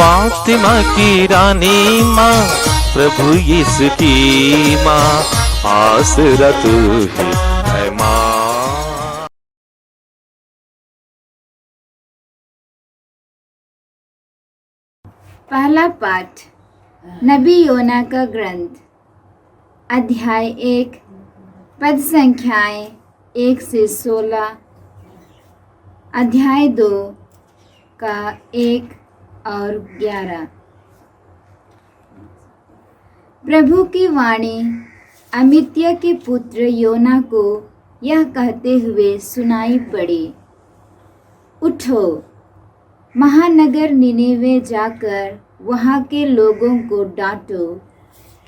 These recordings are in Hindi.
फातिमा की रानी माँ, प्रभु यीशु की माँ, आसरा तू ही है माँ। पहला पाठ नबी योना का ग्रंथ, अध्याय 1, पद संख्याएं 1 से 16, अध्याय 2 का 1 और 11। प्रभु की वाणी अमित्य के पुत्र योना को यह कहते हुए सुनाई पड़ी, उठो, महानगर निनेवे जाकर वहाँ के लोगों को डांटो,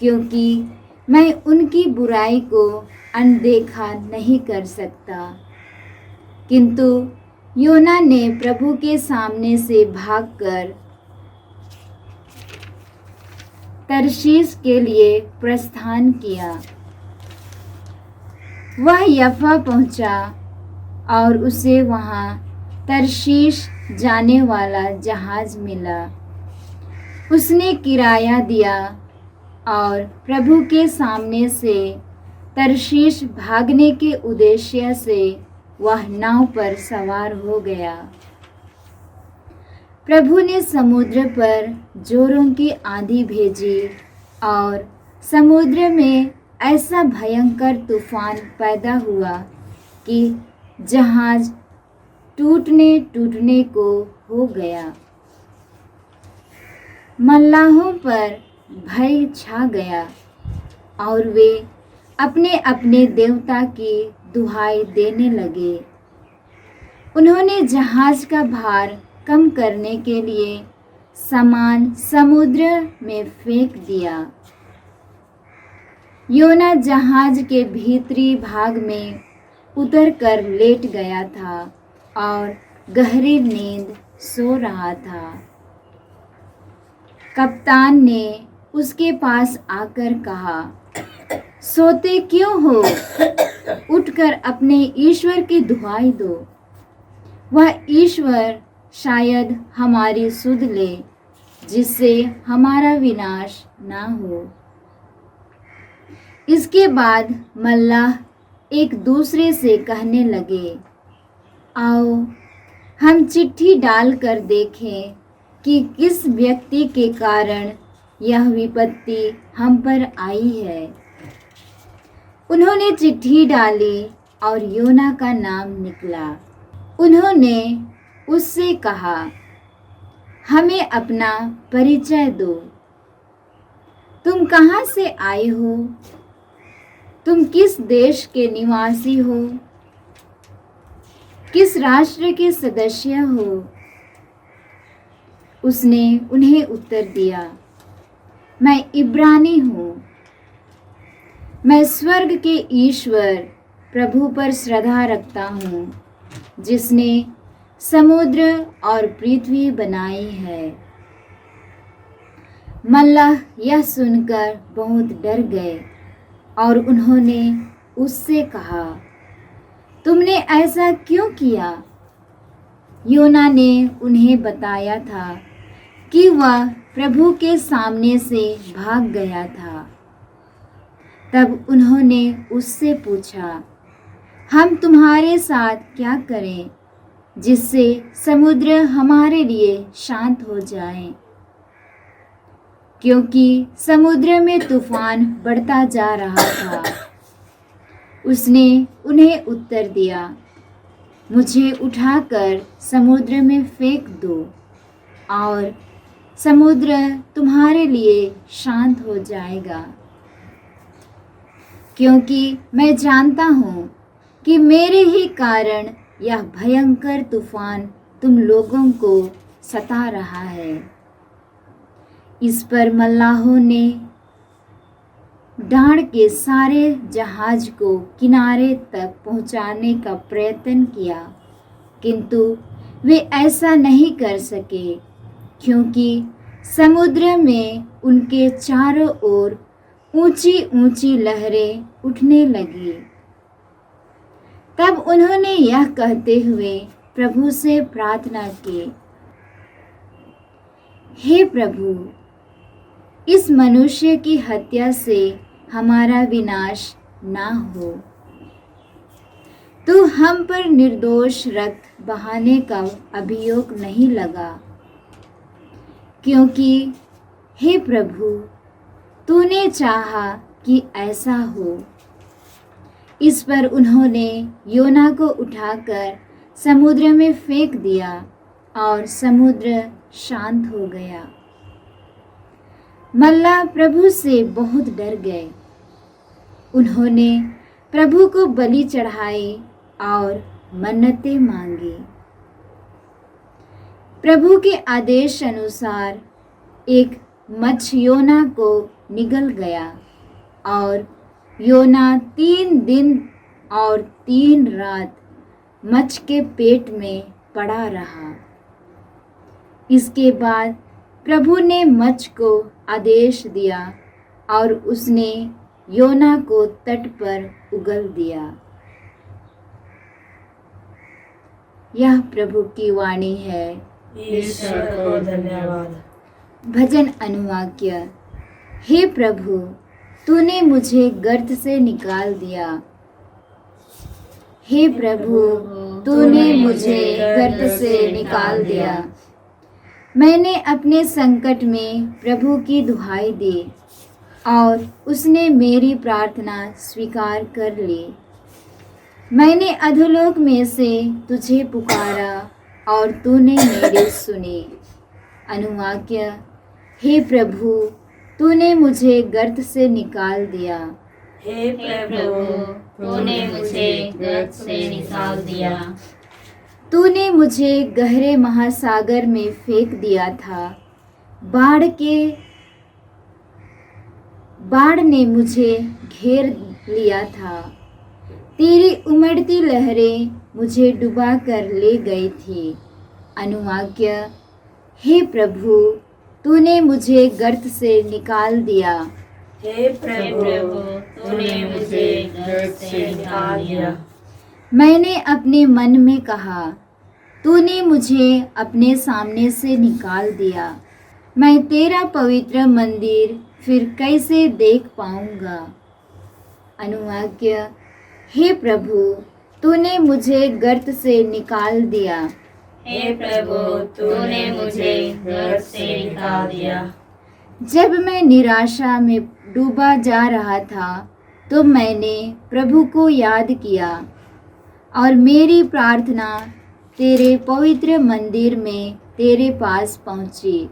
क्योंकि मैं उनकी बुराई को अनदेखा नहीं कर सकता। किंतु योना ने प्रभु के सामने से भागकर तरशीश के लिए प्रस्थान किया। वह यफा पहुंचा और उसे वहां तरशीश जाने वाला जहाज मिला। उसने किराया दिया और प्रभु के सामने से तरशीश भागने के उद्देश्य से वह नाव पर सवार हो गया। प्रभु ने समुद्र पर जोरों की आंधी भेजी और समुद्र में ऐसा भयंकर तूफान पैदा हुआ कि जहाज टूटने को हो गया। मल्लाहों पर भय छा गया और वे अपने अपने देवता की दुहाई देने लगे। उन्होंने जहाज का भार कम करने के लिए सामान समुद्र में फेंक दिया। योना जहाज के भीतरी भाग में उतरकर लेट गया था और गहरी नींद सो रहा था। कप्तान ने उसके पास आकर कहा, सोते क्यों हो? उठकर अपने ईश्वर की दुहाई दो। वह ईश्वर शायद हमारी सुध ले, जिससे हमारा विनाश ना हो। इसके बाद मल्लाह एक दूसरे से कहने लगे, आओ हम चिट्ठी डालकर देखें कि किस व्यक्ति के कारण यह विपत्ति हम पर आई है। उन्होंने चिट्ठी डाली और योना का नाम निकला। उन्होंने उससे कहा, हमें अपना परिचय दो। तुम कहाँ से आए हो? तुम किस देश के निवासी हो? किस राष्ट्र के सदस्य हो? उसने उन्हें उत्तर दिया, मैं इब्रानी हूँ। मैं स्वर्ग के ईश्वर प्रभु पर श्रद्धा रखता हूँ, जिसने समुद्र और पृथ्वी बनाई है। मल्लाह यह सुनकर बहुत डर गए और उन्होंने उससे कहा, तुमने ऐसा क्यों किया? योना ने उन्हें बताया था कि वह प्रभु के सामने से भाग गया था। तब उन्होंने उससे पूछा, हम तुम्हारे साथ क्या करें जिससे समुद्र हमारे लिए शांत हो जाए? क्योंकि समुद्र में तूफान बढ़ता जा रहा था। उसने उन्हें उत्तर दिया, मुझे उठाकर समुद्र में फेंक दो और समुद्र तुम्हारे लिए शांत हो जाएगा। क्योंकि मैं जानता हूँ कि मेरे ही कारण यह भयंकर तूफान तुम लोगों को सता रहा है। इस पर मल्लाहों ने डांड के सारे जहाज को किनारे तक पहुंचाने का प्रयत्न किया, किंतु वे ऐसा नहीं कर सके, क्योंकि समुद्र में उनके चारों ओर ऊंची ऊंची लहरें उठने लगी। तब उन्होंने यह कहते हुए प्रभु से प्रार्थना की, हे प्रभु, इस मनुष्य की हत्या से हमारा विनाश ना हो। तू हम पर निर्दोष रक्त बहाने का अभियोग नहीं लगा, क्योंकि हे प्रभु, तूने चाहा कि ऐसा हो। इस पर उन्होंने योना को उठाकर समुद्र में फेंक दिया और समुद्र शांत हो गया। मल्लाह प्रभु से बहुत डर गए। उन्होंने प्रभु को बलि चढ़ाई और मन्नतें मांगी। प्रभु के आदेश अनुसार एक मच्छ योना को निगल गया और योना 3 दिन और 3 रात मच्छ के पेट में पड़ा रहा। इसके बाद प्रभु ने मच्छ को आदेश दिया और उसने योना को तट पर उगल दिया। यह प्रभु की वाणी है। ईश्वर को धन्यवाद। भजन अनुवाक्य। हे प्रभु, तूने मुझे गर्त से निकाल दिया। हे प्रभु, तूने मुझे गर्त से निकाल दिया। मैंने अपने संकट में प्रभु की दुहाई दी और उसने मेरी प्रार्थना स्वीकार कर ली। मैंने अधोलोक में से तुझे पुकारा और तूने मेरी सुनी। अनुवाक्य। हे प्रभु, तूने मुझे गर्त से निकाल दिया। हे प्रभु, तूने मुझे गर्त से निकाल दिया। तूने मुझे गहरे महासागर में फेंक दिया था। बाढ़ ने मुझे घेर लिया था। तेरी उमड़ती लहरें मुझे डुबा कर ले गई थी। अनुवाक्य। हे प्रभु, तूने मुझे गर्त से निकाल दिया। हे प्रभु, तूने मुझे गर्त से निकाल दिया। मैंने अपने मन में कहा, तूने मुझे अपने सामने से निकाल दिया। मैं तेरा पवित्र मंदिर फिर कैसे देख पाऊंगा। अनुवाक्य। हे प्रभु, तूने मुझे गर्त से निकाल दिया। हे प्रभु, तूने मुझे गर्त से निकाल दिया। जब मैं निराशा में डूबा जा रहा था तो मैंने प्रभु को याद किया और मेरी प्रार्थना तेरे पवित्र मंदिर में तेरे पास पहुंची।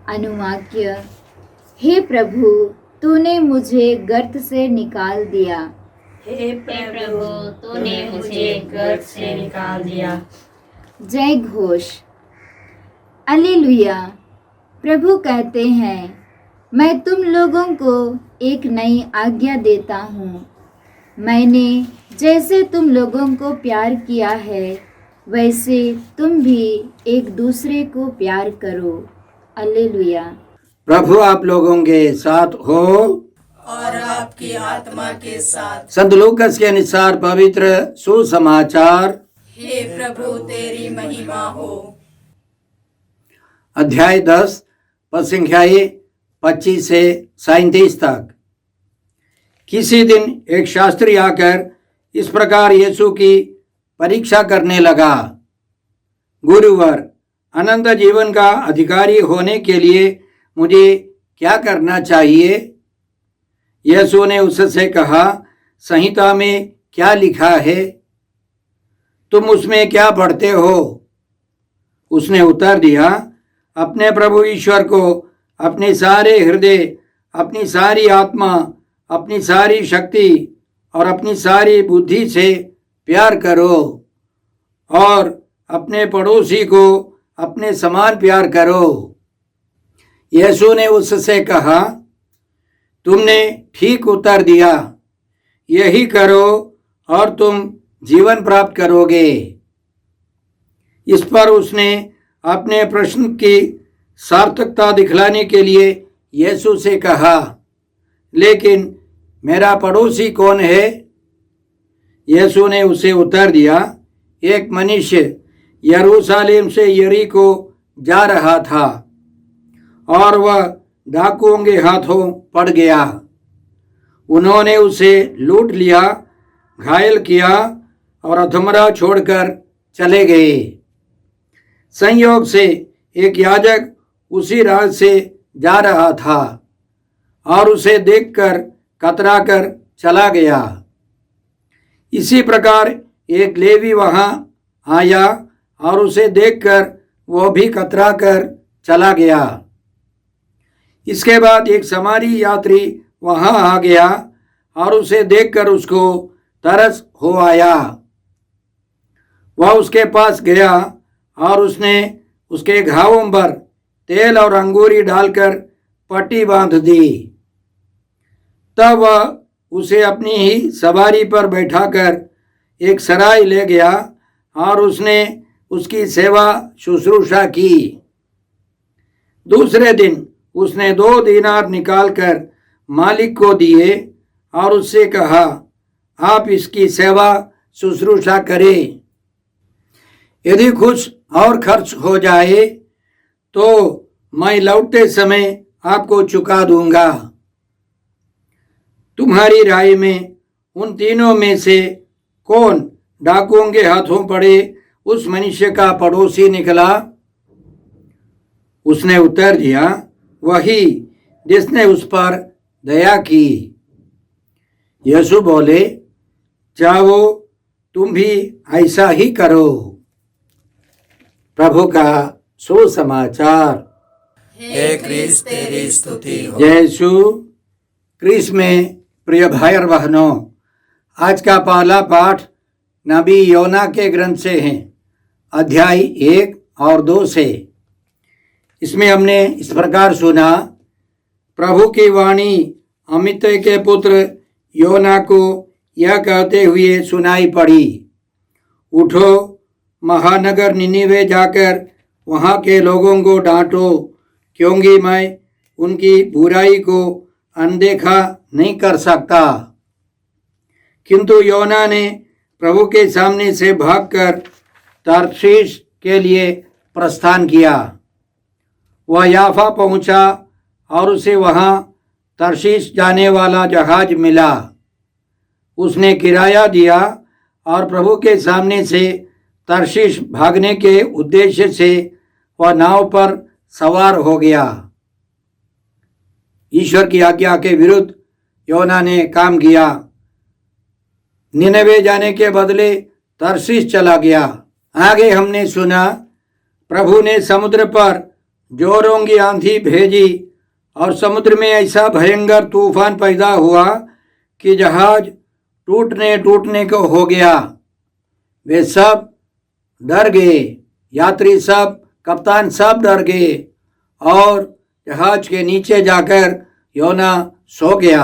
अनुवाक्य। हे प्रभु, तूने मुझे गर्त से निकाल दिया। हे प्रभु, तूने मुझे गर्त से निकाल दिया। जय घोष। अल्लेलुया। प्रभु कहते हैं, मैं तुम लोगों को एक नई आज्ञा देता हूँ। मैंने जैसे तुम लोगों को प्यार किया है वैसे तुम भी एक दूसरे को प्यार करो। अल्लेलुया। प्रभु आप लोगों के साथ हो और आपकी आत्मा के साथ। संत लूकास के अनुसार पवित्र सुसमाचार। हे प्रभु, तेरी महिमा हो। अध्याय 10 पद संख्याएं 25 से 37 तक। किसी दिन एक शास्त्री आकर इस प्रकार यीशु की परीक्षा करने लगा, गुरुवर, अनंत जीवन का अधिकारी होने के लिए मुझे क्या करना चाहिए? यीशु ने उससे कहा, संहिता में क्या लिखा है? तुम उसमें क्या पढ़ते हो? उसने उत्तर दिया, अपने प्रभु ईश्वर को अपने सारे हृदय, अपनी सारी आत्मा, अपनी सारी शक्ति और अपनी सारी बुद्धि से प्यार करो और अपने पड़ोसी को अपने समान प्यार करो। यीशु ने उससे कहा, तुमने ठीक उत्तर दिया, यही करो और तुम जीवन प्राप्त करोगे। इस पर उसने अपने प्रश्न की सार्थकता दिखलाने के लिए यीशु से कहा, लेकिन मेरा पड़ोसी कौन है? यीशु ने उसे उत्तर दिया, एक मनुष्य यरूशलेम से यरीको जा रहा था। और वह डाकुओं के हाथों पड़ गया। उन्होंने उसे लूट लिया, घायल किया और अधमरा छोड़कर चले गए। संयोग से एक याजक उसी राह से जा रहा था और उसे देखकर कतराकर चला गया। इसी प्रकार एक लेवी वहां आया और उसे देखकर वह भी कतराकर चला गया। इसके बाद एक समारी यात्री वहां आ गया और उसे देखकर उसको तरस हो आया। वह उसके पास गया और उसने उसके घावों पर तेल और अंगूरी डालकर पट्टी बांध दी। तब वह उसे अपनी ही सवारी पर बैठाकर एक सराय ले गया और उसने उसकी सेवा शुश्रूषा की। दूसरे दिन उसने 2 दीनार निकालकर मालिक को दिए और उससे कहा, आप इसकी सेवा शुश्रूषा करें। यदि कुछ और खर्च हो जाए तो मैं लौटते समय आपको चुका दूंगा। तुम्हारी राय में उन तीनों में से कौन डाकुओं के हाथों पड़े उस मनुष्य का पड़ोसी निकला? उसने उत्तर दिया, वही जिसने उस पर दया की। यीशु बोले, जाओ तुम भी ऐसा ही करो। प्रभु का सुसमाचार। हे क्रिस्त तेरी स्तुति हो। जय यीशु क्रिस्त में प्रिय भाई और बहनों, आज का पहला पाठ नबी योना के ग्रंथ से है, अध्याय 1 और 2 से। इसमें हमने इस प्रकार सुना, प्रभु की वाणी अमित्य के पुत्र योना को यह कहते हुए सुनाई पड़ी, उठो महानगर निनिवे जाकर वहाँ के लोगों को डांटो, क्योंकि मैं उनकी बुराई को अनदेखा नहीं कर सकता। किंतु योना ने प्रभु के सामने से भागकर तार्शीश के लिए प्रस्थान किया। वह याफा पहुंचा और उसे वहां तार्शीश जाने वाला जहाज मिला। उसने किराया दिया और प्रभु के सामने से तार्शीश भागने के उद्देश्य से वह नाव पर सवार हो गया। ईश्वर की आज्ञा के विरुद्ध योना ने काम किया। निनवे जाने के बदले तार्शीश चला गया। आगे हमने सुना, प्रभु ने समुद्र पर जोरों की आंधी भेजी और समुद्र में ऐसा भयंकर तूफान पैदा हुआ कि जहाज टूटने को हो गया। वे सब डर गए, यात्री सब, कप्तान सब डर गए और जहाज के नीचे जाकर योना सो गया।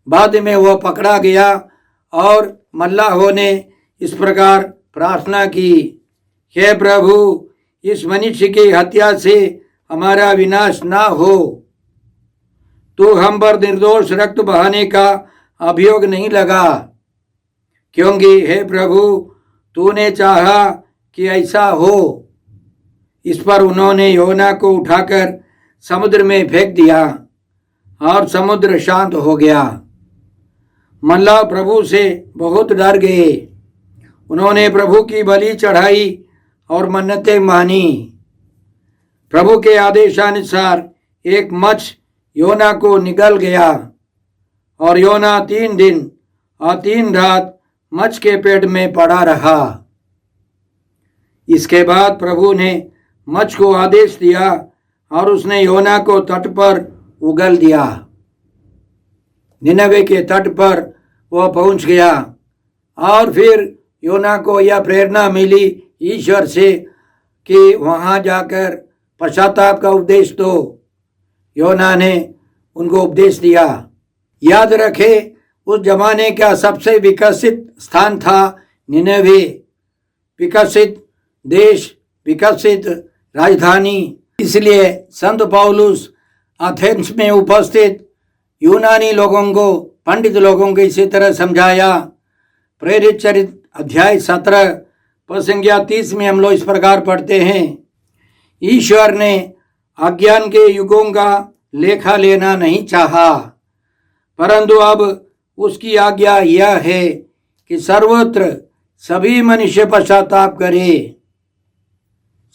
बाद में वह पकड़ा गया और मल्लाहों ने इस प्रकार प्रार्थना की, हे प्रभु, इस मनुष्य की हत्या से हमारा विनाश ना हो। तू हम पर निर्दोष रक्त बहाने का अभियोग नहीं लगा, क्योंकि हे प्रभु तूने चाहा कि ऐसा हो। इस पर उन्होंने योना को उठाकर समुद्र में फेंक दिया और समुद्र शांत हो गया। मल्लाह प्रभु से बहुत डर गए। उन्होंने प्रभु की बलि चढ़ाई और मन्नतें मानी। प्रभु के आदेशानुसार एक मत्स्य योना को निगल गया और योना 3 दिन और 3 रात मत्स्य के पेट में पड़ा रहा। इसके बाद प्रभु ने मत्स्य को आदेश दिया और उसने योना को तट पर उगल दिया। निनवे के तट पर वह पहुंच गया और फिर योना को यह प्रेरणा मिली ईश्वर से कि वहां जाकर पश्चाताप का उपदेश दो। योना ने उनको उपदेश दिया। याद रखे, उस जमाने का सबसे विकसित स्थान था निनवे, विकसित देश, विकसित राजधानी। इसलिए संत पौलुस एथेंस में उपस्थित यूनानी लोगों को, पंडित लोगों को इसी तरह समझाया। प्रेरित चरित्र अध्याय 17 पद संख्या 30 में हम लोग इस प्रकार पढ़ते हैं, ईश्वर ने अज्ञान के युगों का लेखा लेना नहीं चाहा, परंतु अब उसकी आज्ञा यह है कि सर्वत्र सभी मनुष्य पश्चाताप करें।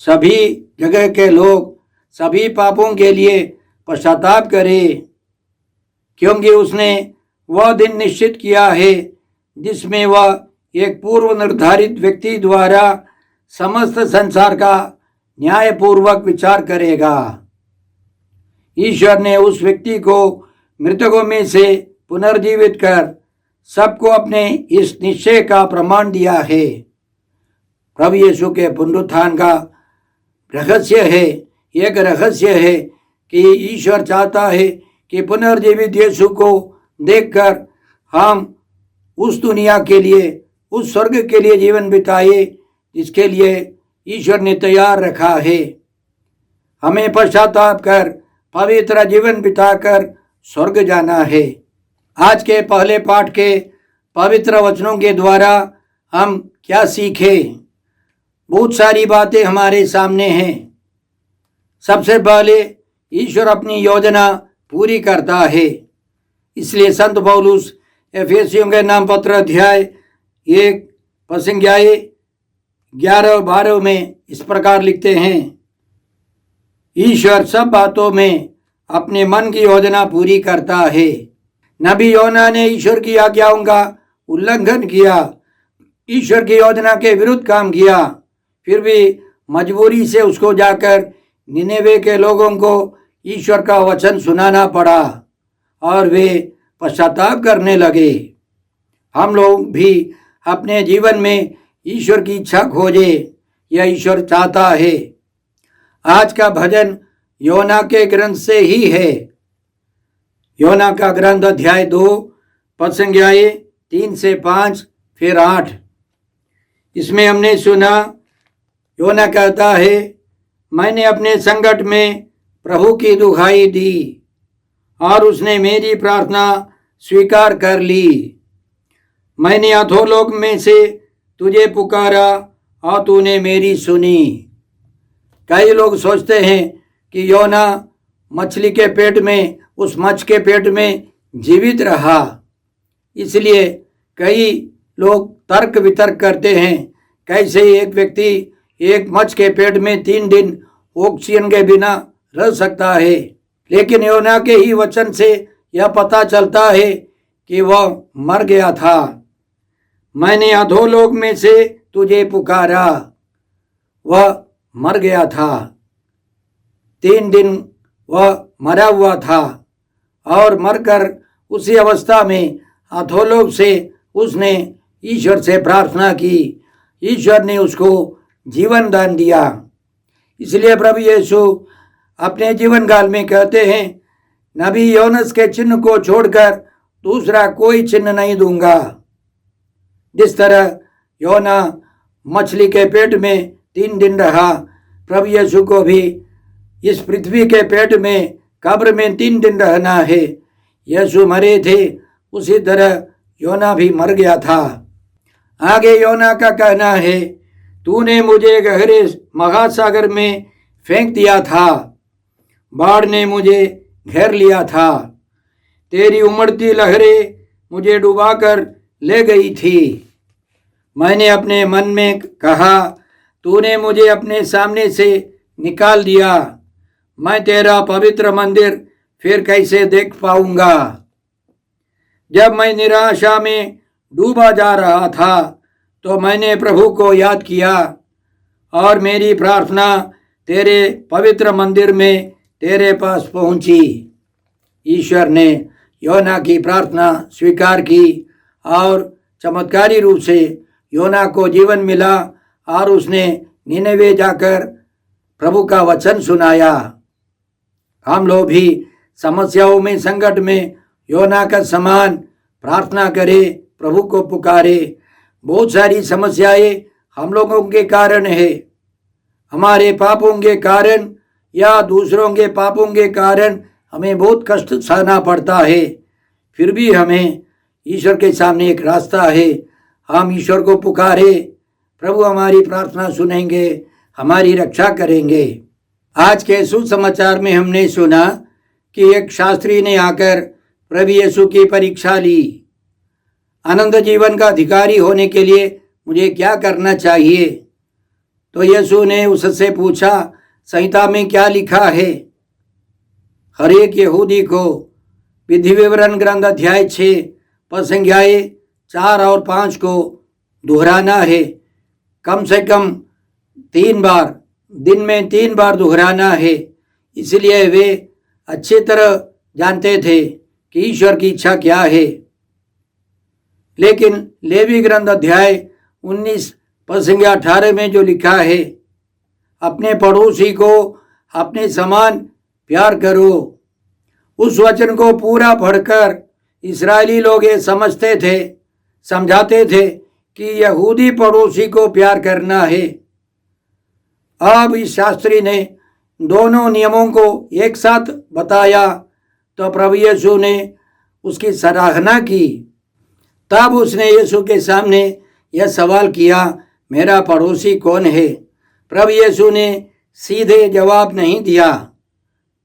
सभी जगह के लोग सभी पापों के लिए पश्चाताप करें, क्योंकि उसने वह दिन निश्चित किया है जिसमें वह एक पूर्व निर्धारित व्यक्ति द्वारा समस्त संसार का न्यायपूर्वक विचार करेगा। ईश्वर ने उस व्यक्ति को मृतकों में से पुनर्जीवित कर सबको अपने इस निश्चय का प्रमाण दिया है। प्रभु यीशु के पुनरुत्थान का रहस्य है, एक रहस्य है कि ईश्वर चाहता है कि पुनर्जीवित यीशु को देखकर हम उस दुनिया के लिए, उस स्वर्ग के लिए जीवन बिताए जिसके लिए ईश्वर ने तैयार रखा है। हमें पश्चाताप कर पवित्र जीवन बिताकर स्वर्ग जाना है। आज के पहले पाठ के पवित्र वचनों के द्वारा हम क्या सीखें? बहुत सारी बातें हमारे सामने हैं। सबसे पहले ईश्वर अपनी योजना पूरी करता है, इसलिए संत पौलुस एफेसियों के नाम पत्र अध्याय 1 पद 11 और 12 में इस प्रकार लिखते हैं, ईश्वर सब बातों में अपने मन की योजना पूरी करता है। नबी योना ने ईश्वर की आज्ञाओं का उल्लंघन किया, ईश्वर की योजना के विरुद्ध काम किया, फिर भी मजबूरी से उसको जाकर निनेवे के लोगों को ईश्वर का वचन सुनाना पड़ा और वे पश्चाताप करने लगे। हम लोग भी अपने जीवन में ईश्वर की इच्छा खोजे, यह ईश्वर चाहता है। आज का भजन योना के ग्रंथ से ही है। योना का ग्रंथ अध्याय 2 पद 3 से 5 फिर 8। इसमें हमने सुना, योना कहता है, मैंने अपने संकट में प्रभु की दुहाई दी और उसने मेरी प्रार्थना स्वीकार कर ली। मैंने अधोलोक में से तुझे पुकारा और तूने मेरी सुनी। कई लोग सोचते हैं कि योना मछली के पेट में, उस मच्छ के पेट में जीवित रहा, इसलिए कई लोग तर्क वितर्क करते हैं, कैसे एक व्यक्ति एक मच्छ के पेट में 3 दिन ऑक्सीजन के बिना रह सकता है। लेकिन योना के ही वचन से यह पता चलता है कि वह मर गया था। मैंने अधोलोक में से तुझे पुकारा, वह मर गया था। 3 दिन वह मरा हुआ था और मरकर उसी अवस्था में अधोलोक से उसने ईश्वर से प्रार्थना की। ईश्वर ने उसको जीवन दान दिया। इसलिए प्रभु यीशु अपने जीवन काल में कहते हैं, नबी योनस के चिन्ह को छोड़कर दूसरा कोई चिन्ह नहीं दूंगा। जिस तरह योना मछली के पेट में 3 दिन रहा, प्रभु यीशु को भी इस पृथ्वी के पेट में, कब्र में 3 दिन रहना है। यीशु मरे थे, उसी तरह योना भी मर गया था। आगे योना का कहना है, तूने मुझे गहरे महासागर में फेंक दिया था, बाढ़ ने मुझे घेर लिया था, तेरी उमड़ती लहरें मुझे डुबाकर ले गई थी। मैंने अपने मन में कहा, तूने मुझे अपने सामने से निकाल दिया, मैं तेरा पवित्र मंदिर फिर कैसे देख पाऊंगा। जब मैं निराशा में डूबा जा रहा था तो मैंने प्रभु को याद किया और मेरी प्रार्थना तेरे पवित्र मंदिर में तेरे पास पहुंची। ईश्वर ने योना की प्रार्थना स्वीकार की और चमत्कारी रूप से योना को जीवन मिला और उसने निनेवे जाकर प्रभु का वचन सुनाया। हम लोग भी समस्याओं में, संकट में योना का समान प्रार्थना करें, प्रभु को पुकारे। बहुत सारी समस्याएं हम लोगों के कारण है, हमारे पापों के कारण या दूसरों के पापों के कारण हमें बहुत कष्ट सहना पड़ता है। फिर भी हमें ईश्वर के सामने एक रास्ता है, हम ईश्वर को पुकारे, प्रभु हमारी प्रार्थना सुनेंगे, हमारी रक्षा करेंगे। आज के सुसमाचार में हमने सुना कि एक शास्त्री ने आकर प्रभु यीशु की परीक्षा ली। अनंत जीवन का अधिकारी होने के लिए मुझे क्या करना चाहिए? तो यीशु ने उससे पूछा, संहिता में क्या लिखा है? हर एक यहूदी को विधि विवरण ग्रंथ अध्याय 6 पद संख्याएं 4 और 5 को दोहराना है। कम से कम 3 बार, दिन में 3 बार दोहराना है। इसलिए वे अच्छी तरह जानते थे कि ईश्वर की इच्छा क्या है। लेकिन लेवी ग्रंथ अध्याय 19 पद संख्या 18 में जो लिखा है, अपने पड़ोसी को अपने समान प्यार करो, उस वचन को पूरा पढ़कर इस्राएली लोग ये समझाते थे कि यहूदी पड़ोसी को प्यार करना है। अब इस शास्त्री ने दोनों नियमों को एक साथ बताया तो प्रभु यीशु ने उसकी सराहना की। तब उसने यीशु के सामने यह सवाल किया, मेरा पड़ोसी कौन है? प्रभु यीशु ने सीधे जवाब नहीं दिया।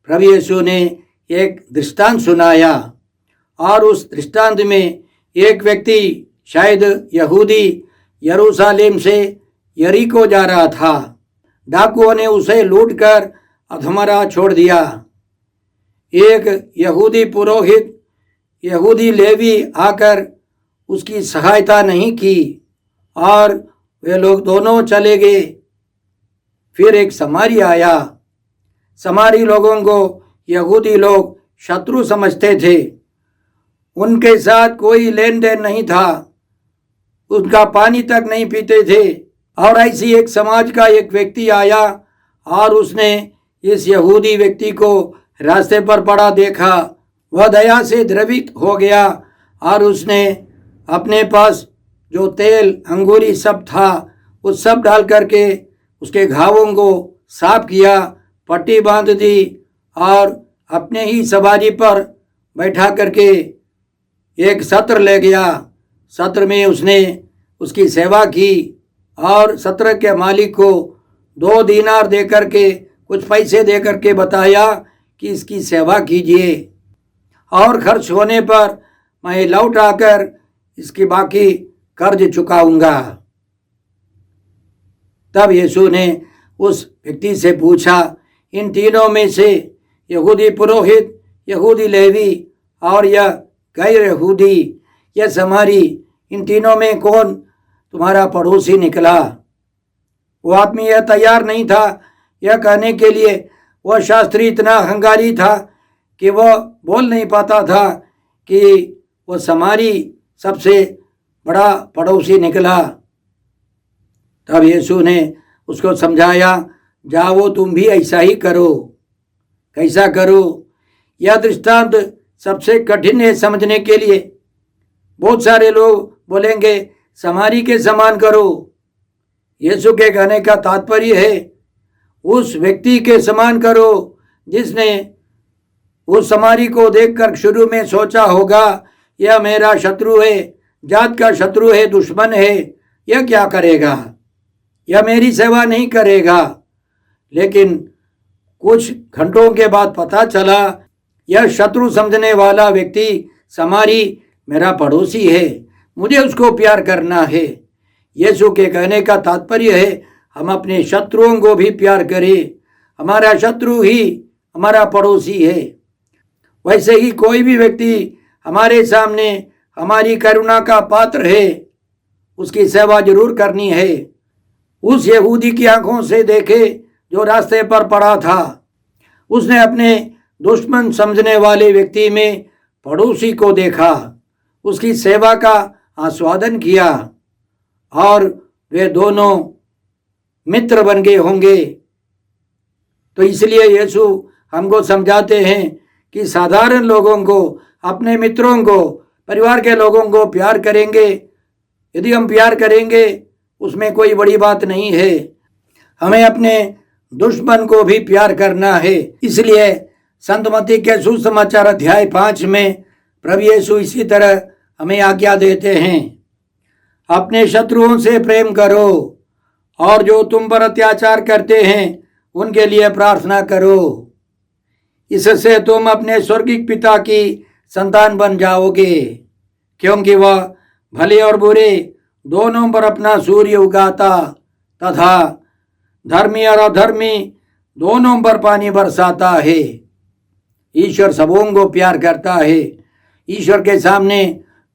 प्रभु यीशु ने एक दृष्टांत सुनाया और उस दृष्टांत में एक व्यक्ति, शायद यहूदी, यरूशलेम से यरीको जा रहा था। डाकुओं ने उसे लूटकर अधमरा छोड़ दिया। एक यहूदी पुरोहित, यहूदी लेवी आकर उसकी सहायता नहीं की और वे लोग दोनों चले गए। फिर एक समारी आया। समारी लोगों को यहूदी लोग शत्रु समझते थे। उनके साथ कोई लेन देन नहीं था, उनका पानी तक नहीं पीते थे। और ऐसी एक समाज का एक व्यक्ति आया और उसने इस यहूदी व्यक्ति को रास्ते पर पड़ा देखा। वह दया से द्रवित हो गया और उसने अपने पास जो तेल, अंगूरी सब था, वो सब डाल करके उसके घावों को साफ किया, पट्टी बांध दी और अपने ही सवारी पर बैठा करके एक सत्र ले गया। सत्र में उसने उसकी सेवा की और सत्र के मालिक को 2 दीनार दे करके, कुछ पैसे दे करके बताया कि इसकी सेवा कीजिए और खर्च होने पर मैं लौट आकर इसकी बाकी कर्ज चुकाऊंगा। तब यीशु ने उस व्यक्ति से पूछा, इन तीनों में से यहूदी पुरोहित, यहूदी लेवी और यह गैर यहूदी, यह समारी, इन तीनों में कौन तुम्हारा पड़ोसी निकला? वो आदमी यह तैयार नहीं था यह कहने के लिए। वह शास्त्री इतना अहंकारी था कि वह बोल नहीं पाता था कि वह समारी सबसे बड़ा पड़ोसी निकला। तब यीशु ने उसको समझाया, जाओ तुम भी ऐसा ही करो। कैसा करो? यह दृष्टांत सबसे कठिन है समझने के लिए। बहुत सारे लोग बोलेंगे समारी के समान करो। यीशु के कहने का तात्पर्य है उस व्यक्ति के समान करो जिसने उस समारी को देखकर शुरू में सोचा होगा, यह मेरा शत्रु है, जात का शत्रु है, दुश्मन है, यह क्या करेगा, यह मेरी सेवा नहीं करेगा। लेकिन कुछ घंटों के बाद पता चला यह शत्रु समझने वाला व्यक्ति समारी मेरा पड़ोसी है, मुझे उसको प्यार करना है। यीशु के कहने का तात्पर्य है हम अपने शत्रुओं को भी प्यार करें। हमारा शत्रु ही हमारा पड़ोसी है। वैसे ही कोई भी व्यक्ति हमारे सामने हमारी करुणा का पात्र है, उसकी सेवा जरूर करनी है। उस यहूदी की आंखों से देखे जो रास्ते पर पड़ा था, उसने अपने दुश्मन समझने वाले व्यक्ति में पड़ोसी को देखा, उसकी सेवा का आस्वादन किया और वे दोनों मित्र बन गए होंगे। तो इसलिए यीशु हमको समझाते हैं कि साधारण लोगों को, अपने मित्रों को, परिवार के लोगों को प्यार करेंगे। यदि हम प्यार करेंगे उसमें कोई बड़ी बात नहीं है। हमें अपने दुश्मन को भी प्यार करना है। इसलिए संत मत्ती के सुसमाचार अध्याय 5 में प्रभु यीशु इसी तरह हमें आज्ञा देते हैं, अपने शत्रुओं से प्रेम करो और जो तुम पर अत्याचार करते हैं उनके लिए प्रार्थना करो। इससे तुम अपने स्वर्गीय पिता की संतान बन जाओगे, क्योंकि वह भले और बुरे दोनों पर अपना सूर्य उगाता तथा धर्मी और अधर्मी दोनों पर पानी बरसाता है। ईश्वर सबों को प्यार करता है। ईश्वर के सामने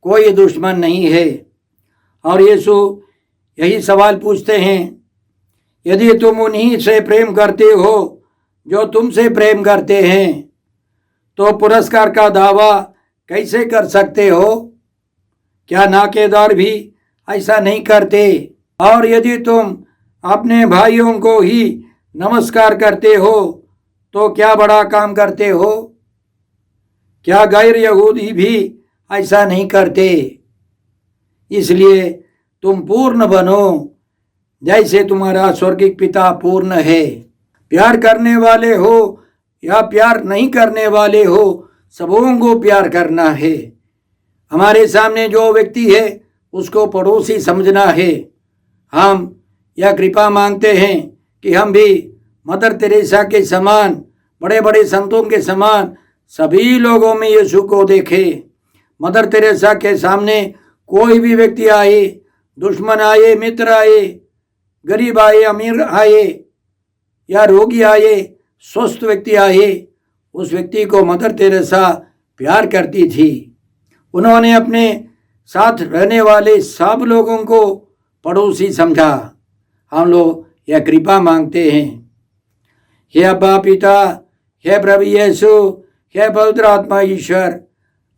कोई दुश्मन नहीं है। और यीशु यही सवाल पूछते हैं, यदि तुम उन्हीं से प्रेम करते हो जो तुमसे प्रेम करते हैं, तो पुरस्कार का दावा कैसे कर सकते हो? क्या नाकेदार भी ऐसा नहीं करते? और यदि तुम अपने भाइयों को ही नमस्कार करते हो तो क्या बड़ा काम करते हो? क्या गैर यहूदी भी ऐसा नहीं करते? इसलिए तुम पूर्ण बनो जैसे तुम्हारा स्वर्गीय पिता पूर्ण है। प्यार करने वाले हो या प्यार नहीं करने वाले हो, सबों को प्यार करना है। हमारे सामने जो व्यक्ति है उसको पड़ोसी समझना है। हम यह कृपा मांगते हैं कि हम भी मदर तेरेसा के समान, बड़े बड़े संतों के समान सभी लोगों में यीशु को देखें। मदर तेरेसा के सामने कोई भी व्यक्ति आए, दुश्मन आए, मित्र आए, गरीब आए, अमीर आए या रोगी आए, स्वस्थ व्यक्ति आए, उस व्यक्ति को मदर तेरेसा प्यार करती थी। उन्होंने अपने साथ रहने वाले सब लोगों को पड़ोसी समझा। हम लोग यह कृपा मांगते हैं। हे अब्बा पिता, हे प्रभु यीशु, हे पवित्र आत्मा ईश्वर,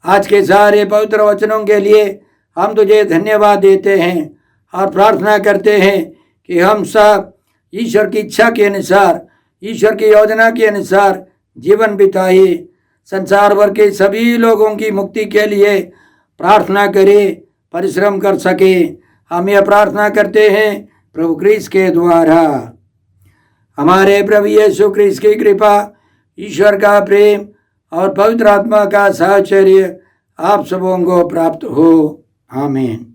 आज के सारे पवित्र वचनों के लिए हम तुझे धन्यवाद देते हैं और प्रार्थना करते हैं कि हम सब ईश्वर की इच्छा के अनुसार, ईश्वर की योजना के अनुसार जीवन बिताए। संसार भर के सभी लोगों की मुक्ति के लिए प्रार्थना करें, परिश्रम कर सके। हम यह प्रार्थना करते हैं प्रभु क्रिस्त के द्वारा। हमारे प्रभु यीशु क्रिस्त की कृपा, ईश्वर का प्रेम और पवित्र आत्मा का साहचर्य आप सबों को प्राप्त हो। आमीन।